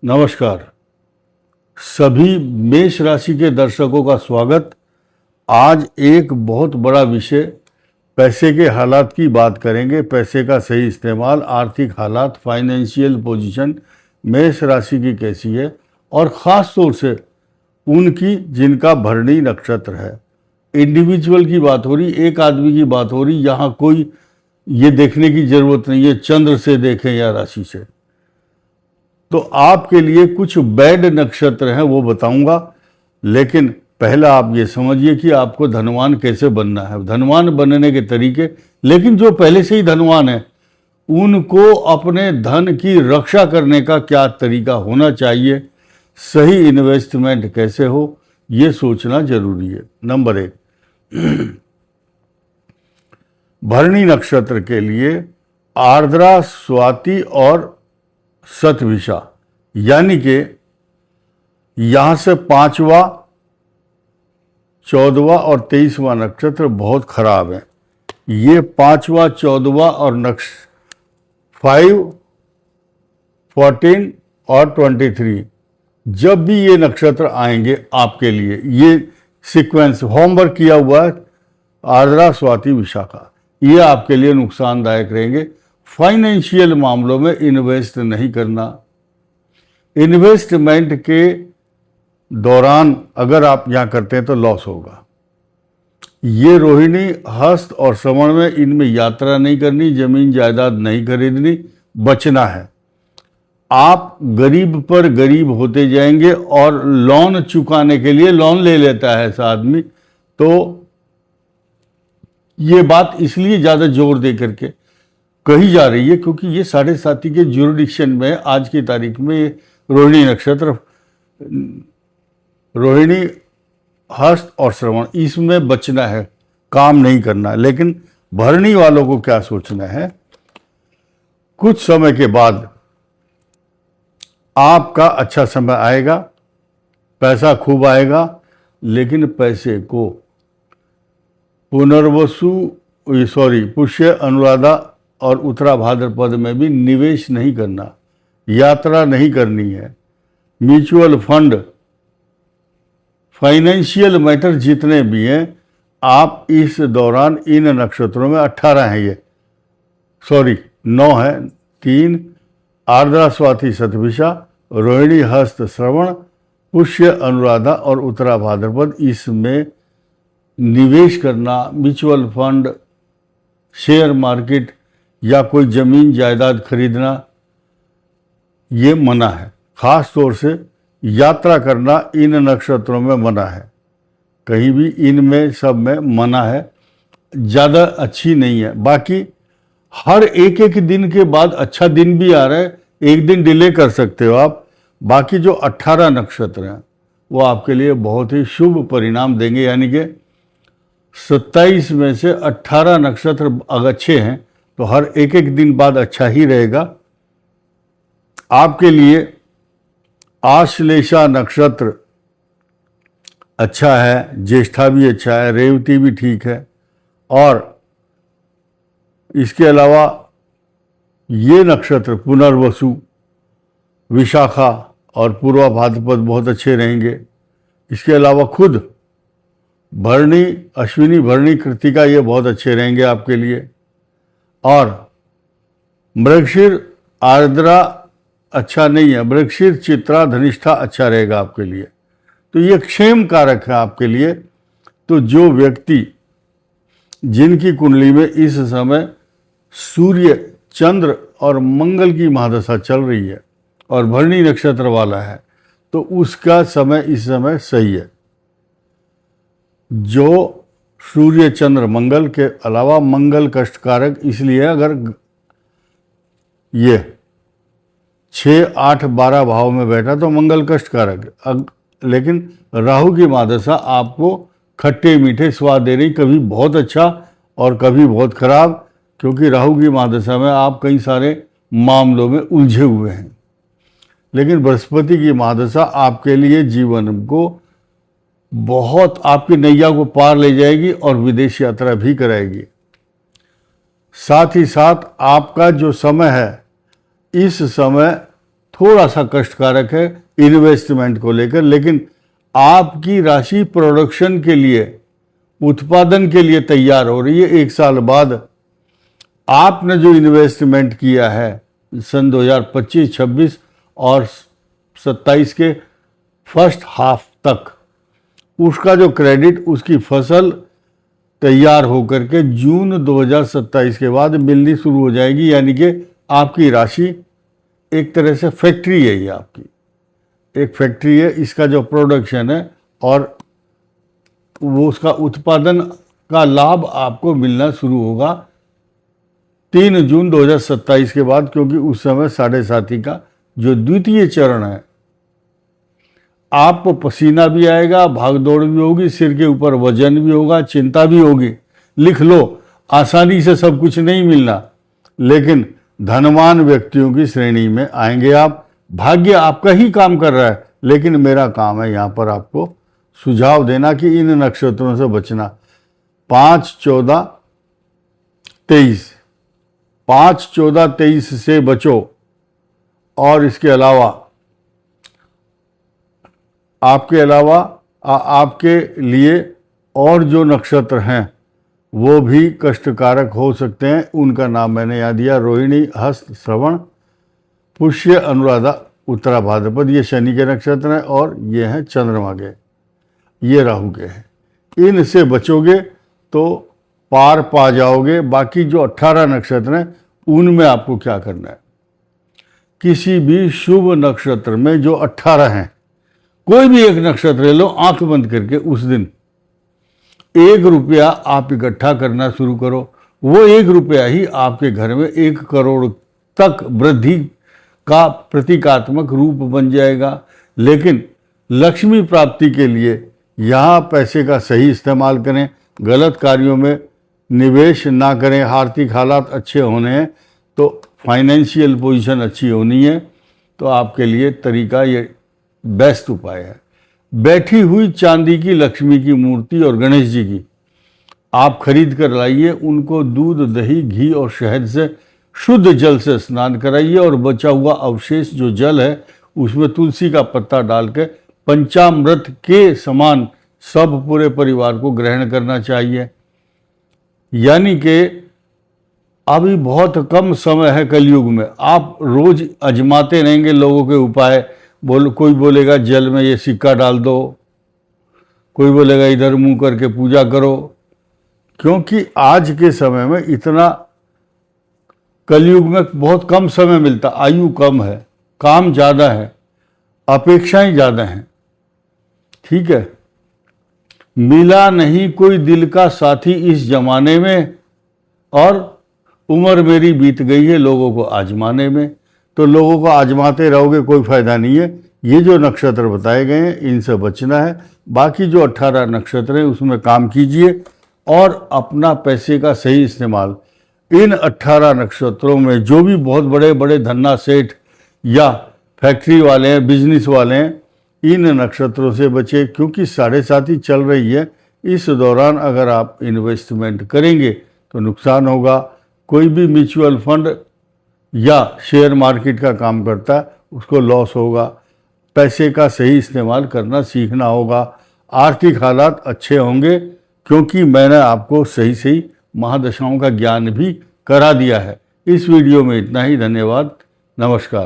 नमस्कार। सभी मेष राशि के दर्शकों का स्वागत। आज एक बहुत बड़ा विषय पैसे के हालात की बात करेंगे। पैसे का सही इस्तेमाल, आर्थिक हालात, फाइनेंशियल पोजीशन मेष राशि की कैसी है, और ख़ास तौर से उनकी जिनका भरणी नक्षत्र है। इंडिविजुअल की बात हो रही, एक आदमी की बात हो रही। यहाँ कोई ये देखने की ज़रूरत नहीं है चंद्र से देखें या राशि से। तो आपके लिए कुछ बैड नक्षत्र हैं, वो बताऊंगा, लेकिन पहला आप ये समझिए कि आपको धनवान कैसे बनना है, धनवान बनने के तरीके। लेकिन जो पहले से ही धनवान है उनको अपने धन की रक्षा करने का क्या तरीका होना चाहिए, सही इन्वेस्टमेंट कैसे हो, ये सोचना जरूरी है। नंबर 1, भरणी नक्षत्र के लिए आर्द्रा, स्वाति और शतभिषा, यानी कि यहाँ से 5वां, 14वां और 23वां नक्षत्र बहुत खराब है। ये 5वां, 14वां और 5, 14 और 23 जब भी ये नक्षत्र आएंगे आपके लिए, ये सीक्वेंस होमवर्क किया हुआ है, आर्द्रा, स्वाति, विशाखा, ये आपके लिए नुकसानदायक रहेंगे। फाइनेंशियल मामलों में इन्वेस्ट नहीं करना। इन्वेस्टमेंट के दौरान अगर आप यहाँ करते हैं तो लॉस होगा। ये रोहिणी, हस्त और श्रवण में, इनमें यात्रा नहीं करनी, जमीन जायदाद नहीं खरीदनी, बचना है। आप गरीब पर गरीब होते जाएंगे और लोन चुकाने के लिए लोन ले लेता है ऐसा आदमी। तो ये बात इसलिए ज़्यादा जोर दे करके कही जा रही है क्योंकि ये 7.5 के ज्यूरिडिक्शन में आज की तारीख में रोहिणी नक्षत्र, रोहिणी, हस्त और श्रवण, इसमें बचना है, काम नहीं करना। लेकिन भरणी वालों को क्या सोचना है, कुछ समय के बाद आपका अच्छा समय आएगा, पैसा खूब आएगा, लेकिन पैसे को पुष्य, अनुराधा और उत्तरा भाद्रपद में भी निवेश नहीं करना, यात्रा नहीं करनी है। म्यूचुअल फंड, फाइनेंशियल मैटर जितने भी हैं, आप इस दौरान इन नक्षत्रों में 18 हैं, ये 9 है, 3 आर्द्रा, स्वाति, शतभिषा, रोहिणी, हस्त, श्रवण, पुष्य, अनुराधा और उत्तरा भाद्रपद, इसमें निवेश करना, म्यूचुअल फंड, शेयर मार्केट या कोई ज़मीन जायदाद खरीदना, ये मना है। ख़ास तौर से यात्रा करना इन नक्षत्रों में मना है, कहीं भी इनमें सब में मना है, ज़्यादा अच्छी नहीं है। बाकी हर एक दिन के बाद अच्छा दिन भी आ रहा है, एक दिन डिले कर सकते हो आप। बाकी जो 18 नक्षत्र हैं वो आपके लिए बहुत ही शुभ परिणाम देंगे, यानी कि 27 में से 18 नक्षत्र अगर अच्छे हैं तो हर एक दिन बाद अच्छा ही रहेगा। आपके लिए आश्लेषा नक्षत्र अच्छा है, ज्येष्ठा भी अच्छा है, रेवती भी ठीक है, और इसके अलावा ये नक्षत्र पुनर्वसु, विशाखा और पूर्वा भाद्रपद बहुत अच्छे रहेंगे। इसके अलावा खुद भरणी, अश्विनी, भरणी, कृतिका, ये बहुत अच्छे रहेंगे आपके लिए। और मृगशीर, आर्द्रा अच्छा नहीं है, मृगशीर, चित्रा, धनिष्ठा अच्छा रहेगा आपके लिए। तो ये क्षेम कारक है आपके लिए। तो जो व्यक्ति जिनकी कुंडली में इस समय सूर्य, चंद्र और मंगल की महादशा चल रही है और भरणी नक्षत्र वाला है, तो उसका समय इस समय सही है। जो सूर्य, चंद्र, मंगल के अलावा मंगल कष्टकारक इसलिए है, अगर ये 6, 8, 12 भाव में बैठा तो मंगल कष्टकारक। लेकिन राहु की महादशा आपको खट्टे मीठे स्वाद दे रही, कभी बहुत अच्छा और कभी बहुत खराब, क्योंकि राहु की महादशा में आप कई सारे मामलों में उलझे हुए हैं। लेकिन बृहस्पति की महादशा आपके लिए जीवन को बहुत, आपकी नैया को पार ले जाएगी और विदेश यात्रा भी कराएगी। साथ ही साथ आपका जो समय है, इस समय थोड़ा सा कष्टकारक है इन्वेस्टमेंट को लेकर, लेकिन आपकी राशि प्रोडक्शन के लिए, उत्पादन के लिए तैयार हो रही है। 1 साल बाद आपने जो इन्वेस्टमेंट किया है सन 2025, 26 और 27 के फर्स्ट हाफ तक, उसका जो क्रेडिट, उसकी फसल तैयार होकर के जून 2027 के बाद मिलनी शुरू हो जाएगी। यानी कि आपकी राशि एक तरह से फैक्ट्री है, ये आपकी एक फैक्ट्री है। इसका जो प्रोडक्शन है और वो उसका उत्पादन का लाभ आपको मिलना शुरू होगा 3 जून 2027 के बाद, क्योंकि उस समय 7.5 का जो द्वितीय चरण है, आपको पसीना भी आएगा, भागदौड़ भी होगी, सिर के ऊपर वजन भी होगा, चिंता भी होगी। लिख लो, आसानी से सब कुछ नहीं मिलना, लेकिन धनवान व्यक्तियों की श्रेणी में आएंगे आप। भाग्य आपका ही काम कर रहा है, लेकिन मेरा काम है यहाँ पर आपको सुझाव देना कि इन नक्षत्रों से बचना। 5, 14, 23, 5, 14, 23 से बचो। और इसके अलावा आपके लिए और जो नक्षत्र हैं वो भी कष्टकारक हो सकते हैं। उनका नाम मैंने याद दिया, रोहिणी, हस्त, श्रवण, पुष्य, अनुराधा, उत्तरा भाद्रपद। ये शनि के नक्षत्र हैं और ये हैं चंद्रमा के, ये राहु के हैं। इनसे बचोगे तो पार पा जाओगे। बाकी जो 18 नक्षत्र हैं उनमें आपको क्या करना है, किसी भी शुभ नक्षत्र में जो 18 हैं, कोई भी एक नक्षत्र ले लो, आंख बंद करके उस दिन 1 रुपया आप इकट्ठा करना शुरू करो। वो 1 रुपया ही आपके घर में 1 करोड़ तक वृद्धि का प्रतीकात्मक रूप बन जाएगा। लेकिन लक्ष्मी प्राप्ति के लिए यहाँ पैसे का सही इस्तेमाल करें, गलत कार्यों में निवेश ना करें। आर्थिक हालात अच्छे होने हैं तो फाइनेंशियल पोजीशन अच्छी होनी है, तो आपके लिए तरीका ये बेस्ट उपाय है। बैठी हुई चांदी की लक्ष्मी की मूर्ति और गणेश जी की आप खरीद कर लाइए, उनको दूध, दही, घी और शहद से शुद्ध जल से स्नान कराइए और बचा हुआ अवशेष जो जल है उसमें तुलसी का पत्ता डाल के पंचामृत के समान सब पूरे परिवार को ग्रहण करना चाहिए। यानी कि अभी बहुत कम समय है कलयुग में, आप रोज आजमाते रहेंगे लोगों के उपाय। कोई बोलेगा जल में ये सिक्का डाल दो, कोई बोलेगा इधर मुंह करके पूजा करो, क्योंकि आज के समय में इतना, कलयुग में बहुत कम समय मिलता, आयु कम है, काम ज़्यादा है, अपेक्षाएं ज़्यादा हैं। ठीक है, मिला नहीं कोई दिल का साथी इस जमाने में, और उम्र मेरी बीत गई है लोगों को आजमाने में। तो लोगों को आजमाते रहोगे, कोई फ़ायदा नहीं है। ये जो नक्षत्र बताए गए हैं इनसे बचना है। बाकी जो 18 नक्षत्र हैं उसमें काम कीजिए और अपना पैसे का सही इस्तेमाल। इन 18 नक्षत्रों में जो भी बहुत बड़े बड़े धन्ना सेठ या फैक्ट्री वाले हैं, बिजनेस वाले हैं, इन नक्षत्रों से बचे, क्योंकि 7.5 चल रही है। इस दौरान अगर आप इन्वेस्टमेंट करेंगे तो नुकसान होगा। कोई भी म्यूचुअल फंड या शेयर मार्केट का काम करता है उसको लॉस होगा। पैसे का सही इस्तेमाल करना सीखना होगा। आर्थिक हालात अच्छे होंगे, क्योंकि मैंने आपको सही सही महादशाओं का ज्ञान भी करा दिया है। इस वीडियो में इतना ही। धन्यवाद, नमस्कार।